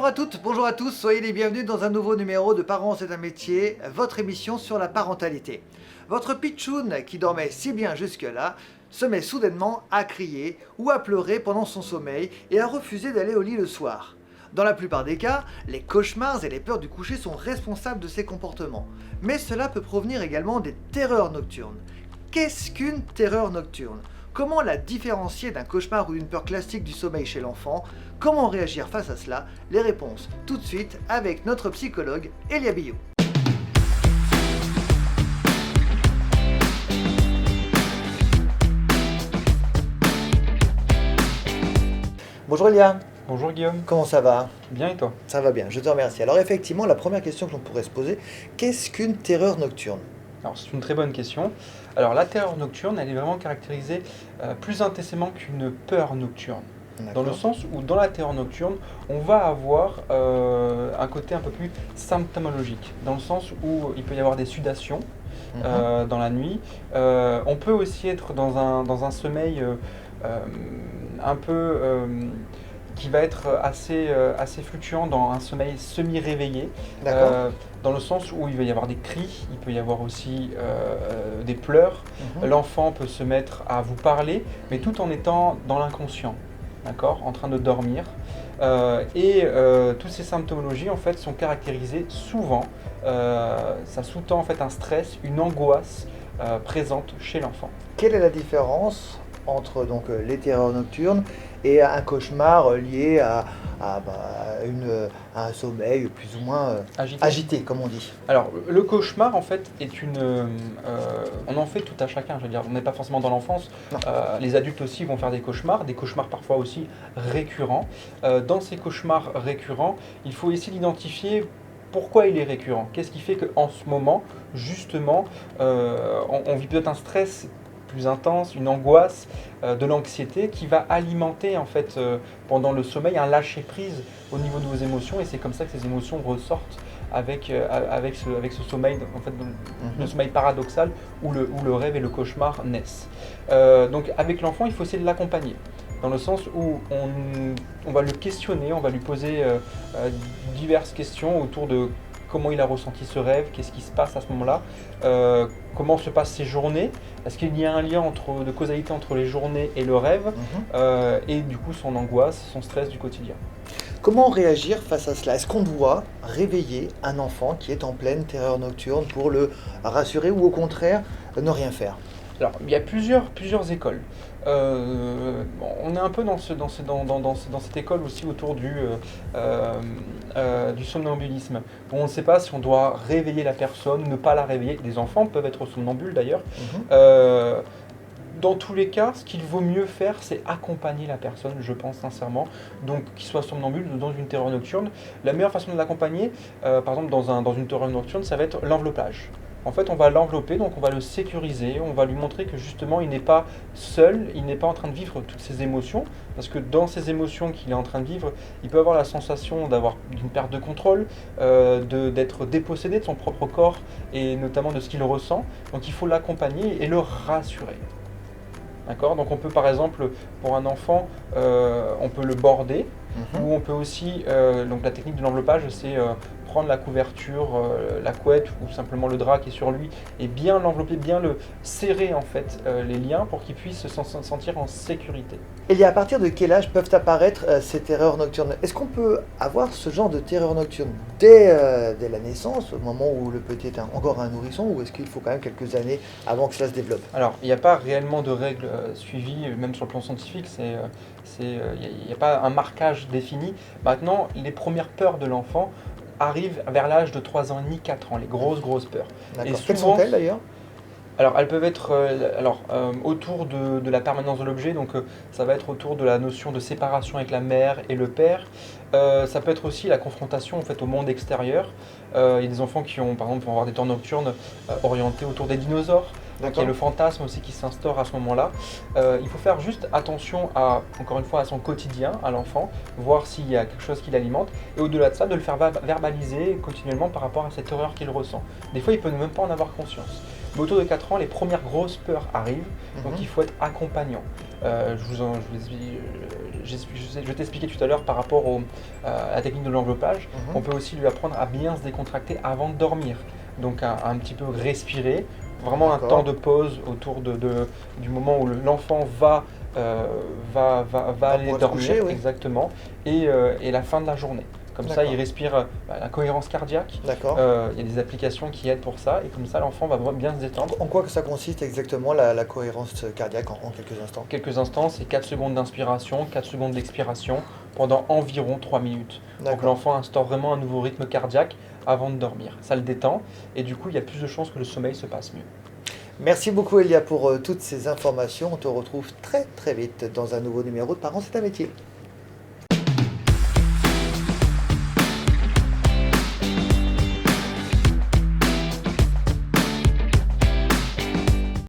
Bonjour à toutes, bonjour à tous, soyez les bienvenus dans un nouveau numéro de Parents c'est un métier, votre émission sur la parentalité. Votre pitchoun, qui dormait si bien jusque-là, se met soudainement à crier ou à pleurer pendant son sommeil et à refuser d'aller au lit le soir. Dans la plupart des cas, les cauchemars et les peurs du coucher sont responsables de ces comportements. Mais cela peut provenir également des terreurs nocturnes. Qu'est-ce qu'une terreur nocturne ? Comment la différencier d'un cauchemar ou d'une peur classique du sommeil chez l'enfant ? Comment réagir face à cela ? Les réponses tout de suite avec notre psychologue Elia Billot. Bonjour Elia. Bonjour Guillaume. Comment ça va ? Bien et toi ? Ça va bien, je te remercie. Alors effectivement, la première question que l'on pourrait se poser, qu'est-ce qu'une terreur nocturne ? Alors c'est une très bonne question. Alors la terreur nocturne, elle est vraiment caractérisée plus intensément qu'une peur nocturne. Dans le sens où dans la terreur nocturne, on va avoir un côté un peu plus symptomologique. Dans le sens où il peut y avoir des sudations dans la nuit. On peut aussi être dans un sommeil un peu qui va être assez fluctuant, dans un sommeil semi-réveillé, dans le sens où il va y avoir des cris, il peut y avoir aussi des pleurs. L'enfant peut se mettre à vous parler, mais tout en étant dans l'inconscient, d'accord, en train de dormir. Toutes ces symptomologies en fait sont caractérisées souvent, ça sous-tend en fait un stress, une angoisse présente chez l'enfant. Quelle est la différence entre donc, les terreurs nocturnes et un cauchemar lié à un sommeil plus ou moins agité, comme on dit. Alors, le cauchemar, en fait, on en fait tout à chacun. Je veux dire, on n'est pas forcément dans l'enfance. Les adultes aussi vont faire des cauchemars parfois aussi récurrents. Dans ces cauchemars récurrents, il faut essayer d'identifier pourquoi il est récurrent. Qu'est-ce qui fait qu'en ce moment, justement, on vit peut-être un stress plus intense, une angoisse, de l'anxiété qui va alimenter en fait pendant le sommeil un lâcher-prise au niveau de vos émotions, et c'est comme ça que ces émotions ressortent avec ce sommeil, en fait, le sommeil paradoxal où le rêve et le cauchemar naissent. Donc avec l'enfant, il faut essayer de l'accompagner, dans le sens où on va le questionner, on va lui poser diverses questions autour de comment il a ressenti ce rêve, qu'est-ce qui se passe à ce moment-là, comment se passent ses journées, est-ce qu'il y a un lien de causalité entre les journées et le rêve, et du coup son angoisse, son stress du quotidien. Comment réagir face à cela ? Est-ce qu'on doit réveiller un enfant qui est en pleine terreur nocturne pour le rassurer, ou au contraire ne rien faire ? Alors, il y a plusieurs écoles. On est un peu dans cette école aussi autour du somnambulisme. Bon, on ne sait pas si on doit réveiller la personne, ne pas la réveiller. Les enfants peuvent être somnambules d'ailleurs. Dans tous les cas, ce qu'il vaut mieux faire, c'est accompagner la personne, je pense sincèrement. Donc, qu'il soit somnambule ou dans une terreur nocturne, la meilleure façon de l'accompagner, par exemple dans une terreur nocturne, ça va être l'enveloppage. En fait, on va l'envelopper, donc on va le sécuriser, on va lui montrer que justement, il n'est pas seul, il n'est pas en train de vivre toutes ses émotions, parce que dans ces émotions qu'il est en train de vivre, il peut avoir la sensation d'une perte de contrôle, d'être dépossédé de son propre corps, et notamment de ce qu'il ressent. Donc il faut l'accompagner et le rassurer. D'accord ? Donc on peut par exemple, pour un enfant, on peut le border, ou on peut aussi, donc la technique de l'enveloppage, c'est prendre la couverture, la couette ou simplement le drap qui est sur lui, et bien l'envelopper, bien le serrer en fait les liens pour qu'il puisse se sentir en sécurité. Et à partir de quel âge peuvent apparaître ces terreurs nocturnes ? Est-ce qu'on peut avoir ce genre de terreur nocturne dès la naissance, au moment où le petit est encore un nourrisson, ou est-ce qu'il faut quand même quelques années avant que cela se développe ? Alors, il n'y a pas réellement de règles suivies, même sur le plan scientifique, il n'y a pas un marquage défini. Maintenant, les premières peurs de l'enfant arrivent vers l'âge de 3 ans et demi, 4 ans, les grosses peurs. D'accord. Et souvent, quelles sont-elles d'ailleurs ? Alors, elles peuvent être autour de la permanence de l'objet, donc ça va être autour de la notion de séparation avec la mère et le père. Ça peut être aussi la confrontation en fait, au monde extérieur. Il y a des enfants qui par exemple, vont avoir des terreurs nocturnes orientées autour des dinosaures. Donc il y a le fantasme aussi qui s'instaure à ce moment-là. Il faut faire juste attention encore une fois, à son quotidien, à l'enfant, voir s'il y a quelque chose qui l'alimente, et au-delà de ça, de le faire verbaliser continuellement par rapport à cette horreur qu'il ressent. Des fois, il peut même pas en avoir conscience. Mais autour de 4 ans, les premières grosses peurs arrivent, donc il faut être accompagnant. Je t'expliquais tout à l'heure par rapport à la technique de l'enveloppage. On peut aussi lui apprendre à bien se décontracter avant de dormir. Donc un petit peu respirer, vraiment un temps de pause autour du moment où l'enfant va aller pouvoir se dormir, coucher, oui. exactement, et la fin de la journée. Comme ça, il respire la cohérence cardiaque. D'accord. Il y a des applications qui aident pour ça, et comme ça, l'enfant va bien se détendre. En quoi que ça consiste exactement la cohérence cardiaque en quelques instants? Quelques instants, c'est 4 secondes d'inspiration, 4 secondes d'expiration pendant environ 3 minutes. Donc l'enfant instaure vraiment un nouveau rythme cardiaque avant de dormir. Ça le détend et du coup, il y a plus de chances que le sommeil se passe mieux. Merci beaucoup Elia pour toutes ces informations. On te retrouve très très vite dans un nouveau numéro de Parents, c'est un métier.